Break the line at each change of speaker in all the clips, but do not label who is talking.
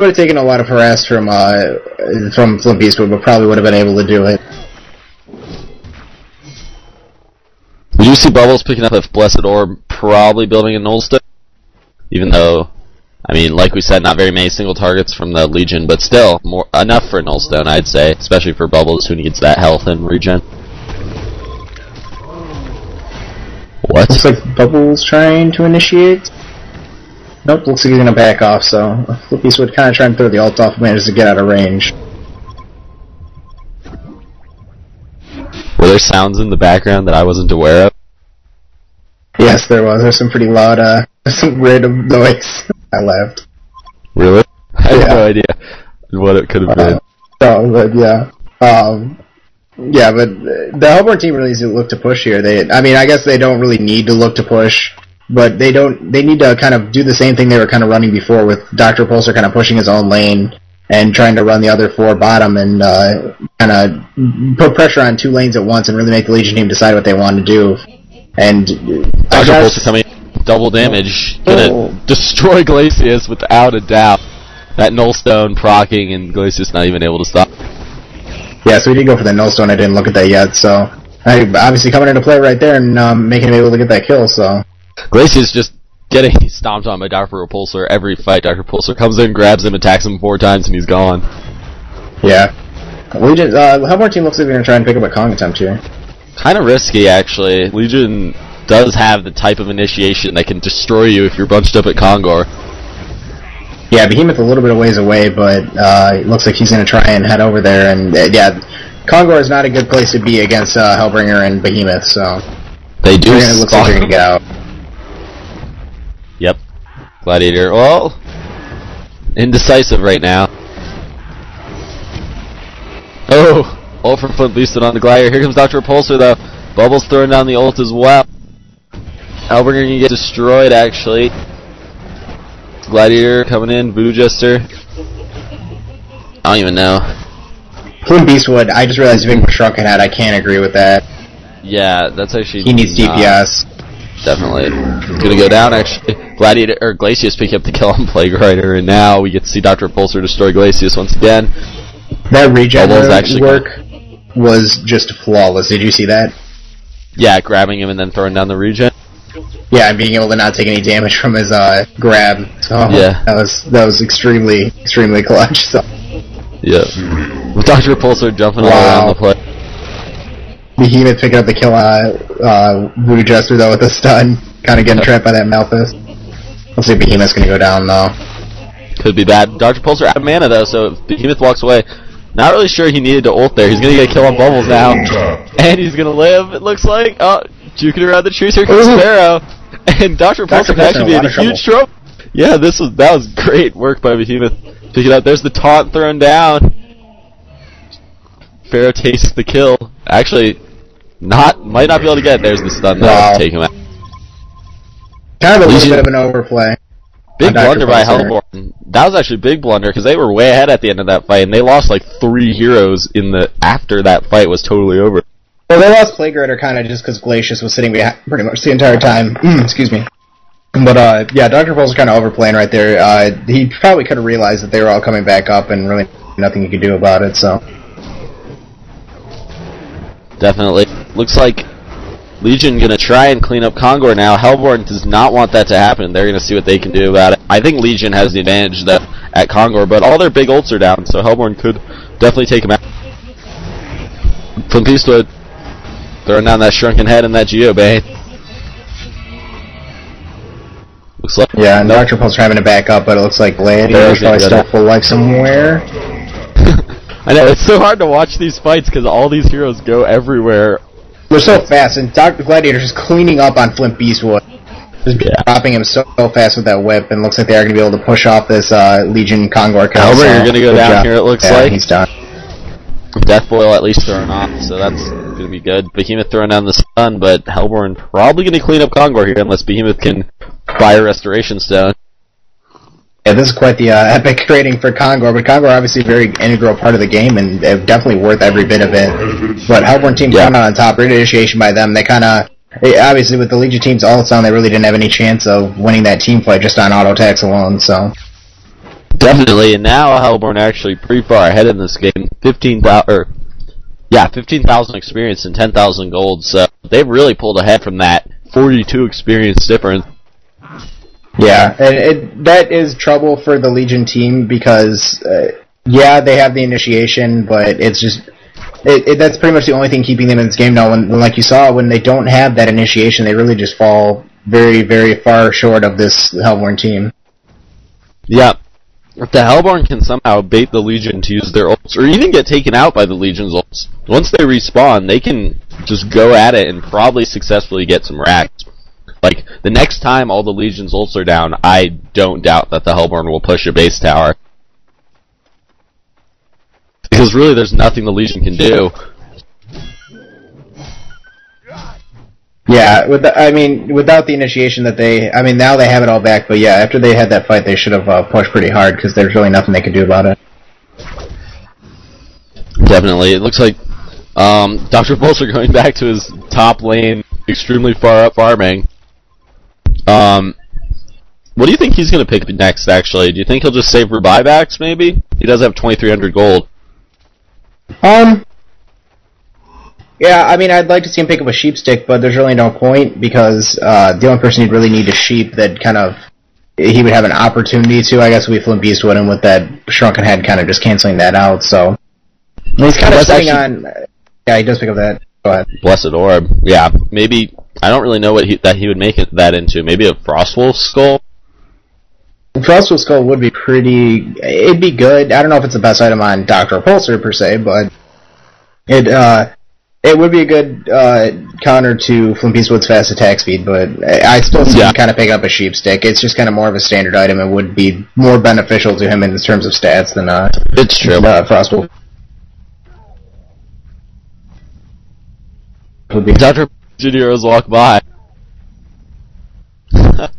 would have taken a lot of harass from Flint Beastwood, but probably would have been able to do it.
Would you see Bubbles picking up a Blessed Orb, probably building a Nullstone? Even though, I mean, like we said, not very many single targets from the Legion, but still, enough for a Nullstone, I'd say, especially for Bubbles, who needs that health and regen. What?
Looks like Bubbles trying to initiate. Nope, looks like he's gonna back off, so Flint Beastwood kind of trying to throw the ult off and manages to get out of range.
Were there sounds in the background that I wasn't aware of?
Yes, there was. There's some pretty loud, some random noise. I laughed.
Really? I had no idea what it could have been.
But yeah. Yeah, but the Hellborn team really needs to look to push here. I mean, I guess they don't really need to look to push, but they need to kind of do the same thing they were kind of running before, with Dr. Repulsor kind of pushing his own lane and trying to run the other 4 bottom and kind of put pressure on 2 lanes at once and really make the Legion team decide what they want to do. And
Dr. Repulsor coming double damage, gonna destroy Glacius without a doubt. That Nullstone proccing and Glacius not even able to stop.
Yeah, so he did go for the Nullstone. I didn't look at that yet, so obviously coming into play right there and making him able to get that kill. So
Glacius just getting stomped on by Dr. Repulsor every fight. Dr. Repulsor comes in, grabs him, attacks him 4 times, and he's gone.
Yeah. Legion, Hellborn team looks like they're going to try and pick up a Kong attempt here.
Kind of risky, actually. Legion does have the type of initiation that can destroy you if you're bunched up at Kongor.
Yeah, Behemoth a little bit of ways away, but it looks like he's going to try and head over there. And yeah, Kongor is not a good place to be against Hellbringer and Behemoth, so
they do.
It looks like they're going to get out.
Yep. Gladiator. Well, indecisive right now. Oh, ult from Flint Beastwood on the Gladiator. Here comes Dr. Repulsor, though. Bubbles throwing down the ult as well. Hellbringer can get destroyed, actually. Gladiator coming in. Voodoo Jester. I don't even know.
Flint Beastwood, I just realized being a Shrunken Head. I can't agree with that.
Yeah, that's actually...
He needs DPS.
Definitely. Gonna go down, actually. Gladiator, or Glacius picking up the kill on Plague Rider, and now we get to see Dr. Repulsor destroy Glacius once again.
That regen work was just flawless. Did you see that?
Yeah, grabbing him and then throwing down the regen.
Yeah, and being able to not take any damage from his grab. So
yeah,
that was extremely clutch. So.
Yeah. With Dr. Repulsor jumping all around the play.
Behemoth picking up the kill Voodoo Jester though with a stun, kind of getting trapped by that Malthus. Looks like Behemoth's gonna go down though.
Could be bad. Dr. Repulsor out of mana though, so if Behemoth walks away, not really sure he needed to ult there. He's gonna get a kill on Bubbles now, and he's gonna live. It looks like. Oh, juking around the trees. Here comes Sparrow, and Dr. Repulsor can actually be in a huge trouble. Yeah, that was great work by Behemoth. Pick it up. There's the taunt thrown down. Pharaoh takes the kill. Actually, might not be able to get it. There's the stun though. Take him out.
Kind of a little bit of an overplay.
Big blunder by Hellborn. That was actually a big blunder because they were way ahead at the end of that fight, and they lost like 3 heroes after that fight was totally over.
Well, they lost Plague Rider kind of just because Glacius was sitting behind pretty much the entire time. Excuse me. But yeah, Dr. Repulsor's kind of overplaying right there. He probably could have realized that they were all coming back up, and really nothing he could do about it. So
definitely looks like Legion gonna try and clean up Kongor now. Hellborn does not want that to happen. They're gonna see what they can do about it. I think Legion has the advantage though at Kongor, but all their big ults are down, so Hellborn could definitely take him out. Flint Beastwood throwing down that Shrunken Head and that Geobane. Looks like
and Dr. Repulsor having to back up, but it looks like Gladiator is probably still full life somewhere.
I know, it's so hard to watch these fights because all these heroes go everywhere.
They're so fast, and Dr. Gladiator's just cleaning up on Flint Beastwood. Just dropping him so fast with that whip, and looks like they are going to be able to push off this Legion Kongor kill.
Hellbringer going to go down here, it looks like.
He's done.
Death Boil at least thrown off, so that's going to be good. Behemoth throwing down the stun, but Hellborn probably going to clean up Kongor here unless Behemoth can buy a Restoration Stone.
Yeah, this is quite the epic rating for Kongor, but Kongor obviously a very integral part of the game, and definitely worth every bit of it. But Hellborn team coming out on top, great initiation by them. They kind of, obviously with the Legion team's ults on, they really didn't have any chance of winning that team fight just on auto attacks alone, so.
Definitely, and now Hellborn actually pretty far ahead in this game. 15,000 experience and 10,000 gold, so they've really pulled ahead from that 42 experience difference.
Yeah, and that is trouble for the Legion team because, yeah, they have the initiation, but it's just, that's pretty much the only thing keeping them in this game now. When, like you saw, when they don't have that initiation, they really just fall very, very far short of this Hellborn team.
Yeah. If the Hellborn can somehow bait the Legion to use their ults, or even get taken out by the Legion's ults, once they respawn, they can just go at it and probably successfully get some racks. Like, the next time all the Legion's ults are down, I don't doubt that the Hellborn will push a base tower. Because really, there's nothing the Legion can do.
Yeah, without the initiation that now they have it all back, but yeah, after they had that fight, they should have pushed pretty hard, because there's really nothing they could do about it.
Definitely. It looks like Dr. Pulsar going back to his top lane, extremely far up farming. What do you think he's going to pick next, actually? Do you think he'll just save for buybacks, maybe? He does have 2,300 gold.
Yeah, I'd like to see him pick up a sheep stick, but there's really no point, because the only person he'd really need to sheep that he would have an opportunity to, I guess, would be Flint Beastwood, and with that Shrunken Head kind of just canceling that out, so... He's kind of sitting on... Yeah, he does pick up that. Go ahead.
Blessed Orb. Yeah, maybe... I don't really know what he would make that into. Maybe a Frostwolf Skull?
Frostwolf Skull would be pretty... It'd be good. I don't know if it's the best item on Dr. Pulsar, per se, but... It would be a good counter to Flint Beastwood's fast attack speed, but I still see him kind of picking up a sheep stick. It's just kind of more of a standard item. It would be more beneficial to him in terms of stats than
it's true.
Frostwolf.
Dr. Juniors walk by.
Kind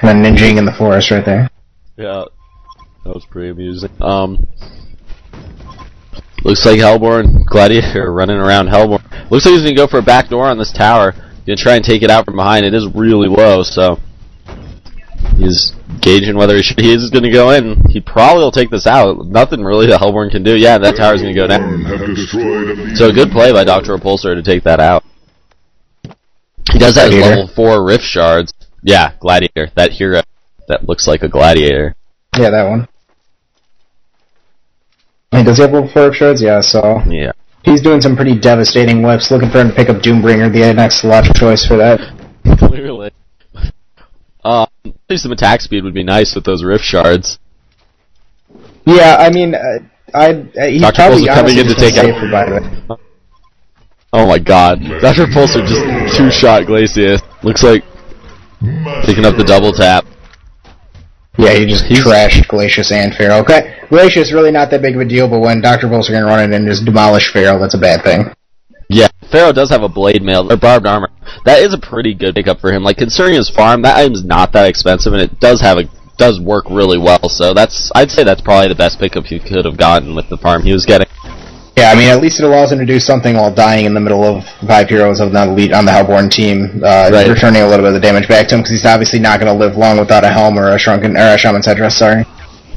of ninjing in the forest right there.
Yeah, that was pretty amusing. Looks like Hellborn, Gladiator running around Hellborn. Looks like he's going to go for a backdoor on this tower. Going to try and take it out from behind. It is really low, so he's gauging whether he is going to go in. He probably will take this out. Nothing really that Hellborn can do. Yeah, that tower's going to go down. So a good play by Dr. Repulsor to take that out. He does have his level 4 Rift Shards. Yeah, Gladiator. That hero that looks like a gladiator.
Yeah, that one. Does he have level 4 shards? Yeah, so...
Yeah.
He's doing some pretty devastating whips, looking for him to pick up Doombringer, the next logical choice for that.
Clearly. At least some attack speed would be nice with those Rift Shards.
Yeah, he's
Dr.
probably
coming in to take out... Oh my god. Dr. Pulsar just two-shot Glacius. Looks like picking up the double tap.
Yeah, he just trashed Glacius and Pharaoh. Okay, Glacius really not that big of a deal, but when Dr. Pulsar can run in and just demolish Pharaoh, that's a bad thing.
Yeah, Pharaoh does have a blade mail, or barbed armor. That is a pretty good pickup for him. Like, considering his farm, that item's not that expensive, and it does work really well, so I'd say that's probably the best pickup he could have gotten with the farm he was getting.
Yeah, at least it allows him to do something while dying in the middle of 5 heroes of the elite on the Hellborn team, right. Returning a little bit of the damage back to him, because he's obviously not going to live long without a helm or a Shaman's headdress, sorry.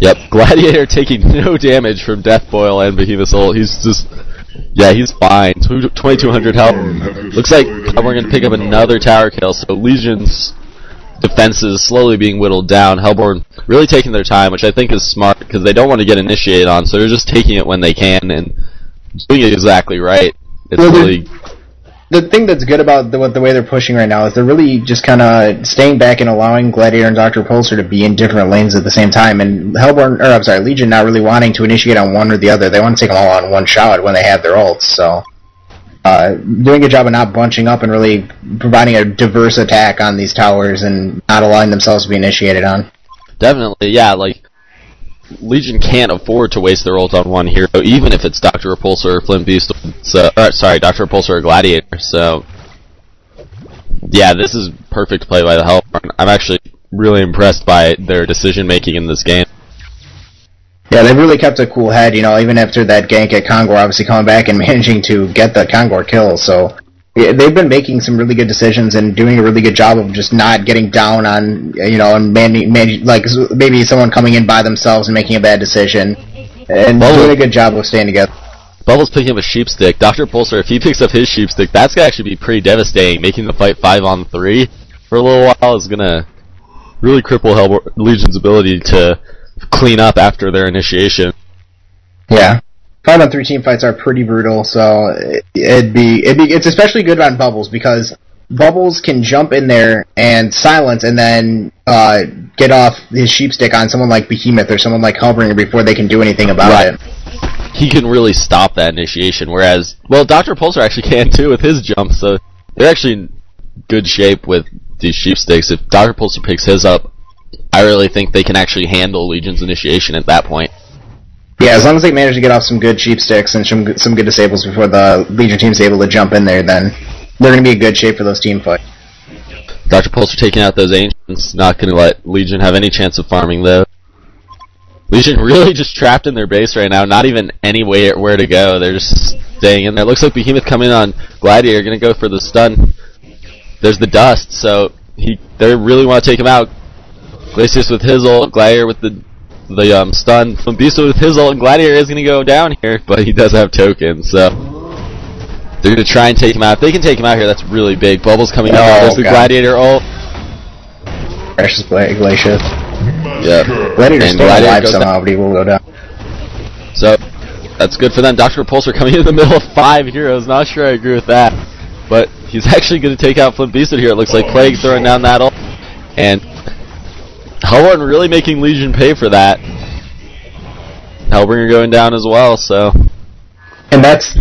Yep, Gladiator taking no damage from Death Boil and Behemoth's ult. He's just... Yeah, he's fine. 2,200 health. Looks like we're going to pick up another tower kill, so Legion's defenses slowly being whittled down. Hellborn really taking their time, which I think is smart, because they don't want to get initiated on, so they're just taking it when they can, and doing it exactly right. It's really...
The thing that's good about the way they're pushing right now is they're really just kind of staying back and allowing Gladiator and Dr. Pulsar to be in different lanes at the same time, and Legion not really wanting to initiate on one or the other. They want to take them all on one shot when they have their ults, so... doing a good job of not bunching up and really providing a diverse attack on these towers and not allowing themselves to be initiated on.
Definitely, yeah, like... Legion can't afford to waste their ult on one hero, even if it's Dr. Repulsor or Flint Beast. Dr. Repulsor or Gladiator. So, yeah, this is perfect play by the Hellborn. I'm actually really impressed by their decision making in this game.
Yeah, they've really kept a cool head, even after that gank at Kongor, obviously coming back and managing to get the Kongor kill. So, Yeah, they've been making some really good decisions and doing a really good job of just not getting down on, and like maybe someone coming in by themselves and making a bad decision, and doing a good job of staying together.
Bubbles picking up a sheep stick. Dr. Pulsar, if he picks up his sheep stick, that's going to actually be pretty devastating. Making the fight 5-on-3 for a little while is going to really cripple Legion's ability to clean up after their initiation.
Yeah. 5-on-3 team fights are pretty brutal, so it's especially good on Bubbles because Bubbles can jump in there and silence and then get off his sheep stick on someone like Behemoth or someone like Hellbringer before they can do anything about it.
He can really stop that initiation, whereas, well, Dr. Pulsar actually can too with his jump, so they're actually in good shape with these sheep sticks. If Dr. Pulsar picks his up, I really think they can actually handle Legion's initiation at that point.
Yeah, as long as they manage to get off some good sheep sticks and some good disables before the Legion team's able to jump in there, then they're going to be in good shape for those team fights.
Dr. Pulsar taking out those Ancients, not going to let Legion have any chance of farming those. Legion really just trapped in their base right now, not even anywhere where to go. They're just staying in there. Looks like Behemoth coming in on Gladiator, going to go for the stun. There's the dust, so they really want to take him out. Glacius with his ult, Gladiator with the stun. Flambisto with his ult, and Gladiator is going to go down here, but he does have tokens, so they're going to try and take him out. If they can take him out here, that's really big. Bubbles coming out. There's the Gladiator ult.
Precious Glacius.
Yeah.
Gladiator's still alive somehow, but he will go down.
So, that's good for them. Dr. Pulsar coming in the middle of 5 heroes. Not sure I agree with that. But he's actually going to take out Flambisto here. It looks like Plague throwing down that ult. And Hellborn really making Legion pay for that. Hellbringer going down as well, so...
And that's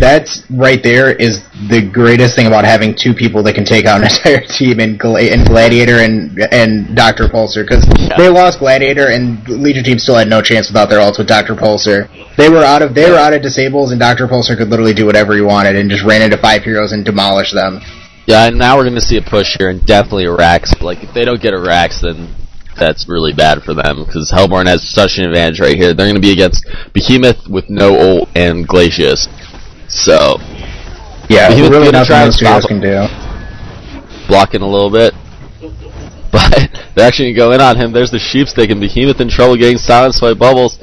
right there is the greatest thing about having two people that can take out an entire team in Gladiator and Dr. Pulsar, because they lost Gladiator and Legion team still had no chance without their ults with Dr. Pulsar. They were out of disables, and Dr. Pulsar could literally do whatever he wanted and just ran into 5 heroes and demolish them.
Yeah, and now we're going to see a push here, and definitely a Rax. Like, if they don't get a Rax, then that's really bad for them, because Hellborn has such an advantage right here. They're going to be against Behemoth with no ult and Glacius. So,
yeah,
Behemoth's
really
going to try and
stop can do.
Blocking a little bit. But they're actually going to go in on him. There's the sheep stick, and Behemoth in trouble getting silenced by Bubbles.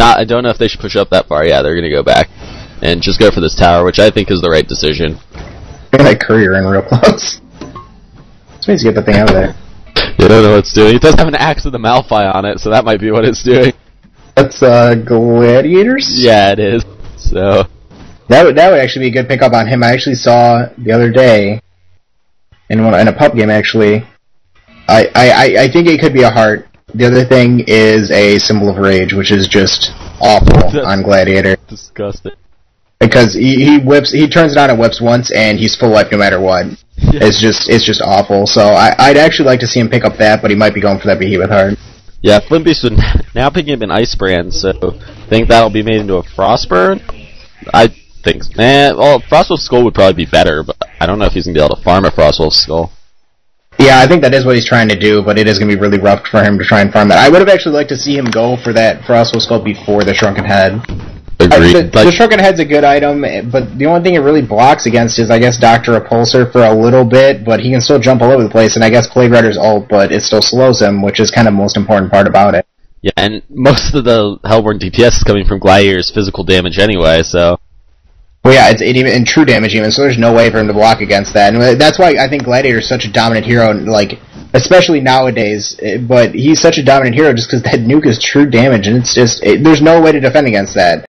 I don't know if they should push up that far. Yeah, they're going to go back and just go for this tower, which I think is the right decision.
That courier in real close. This means to get the thing out of there.
You don't know what it's doing. It does have an Axe of the Malphite on it, so that might be what it's doing.
That's Gladiators?
Yeah, it is. So
that would actually be a good pickup on him. I actually saw the other day in a pub game. Actually, I think it could be a heart. The other thing is a Symbol of Rage, which is just awful on Gladiator.
Disgusting.
Because he turns it on and whips once, and he's full life no matter what. Yeah. It's just awful. So I'd actually like to see him pick up that, but he might be going for that Behemoth heart.
Yeah, Flimbeast would now picking up an Ice Brand, so I think that'll be made into a Frostburn. I think, Frostwolf's Skull would probably be better, but I don't know if he's going to be able to farm a Frostwolf's Skull.
Yeah, I think that is what he's trying to do, but it is going to be really rough for him to try and farm that. I would have actually liked to see him go for that Frostwolf's Skull before the Shrunken Head.
Agreed.
The Shrunken Head's a good item, but the only thing it really blocks against is, I guess, Dr. Repulsor for a little bit, but he can still jump all over the place, and I guess Plague Rider's ult, but it still slows him, which is kind of the most important part about it.
Yeah, and most of the Hellborn DPS is coming from Gladiator's physical damage anyway, so...
Well, yeah, it's even in true damage even, so there's no way for him to block against that. And that's why I think Gladiator is such a dominant hero, like, especially nowadays, but he's such a dominant hero just because that nuke is true damage, and it's just, there's no way to defend against that.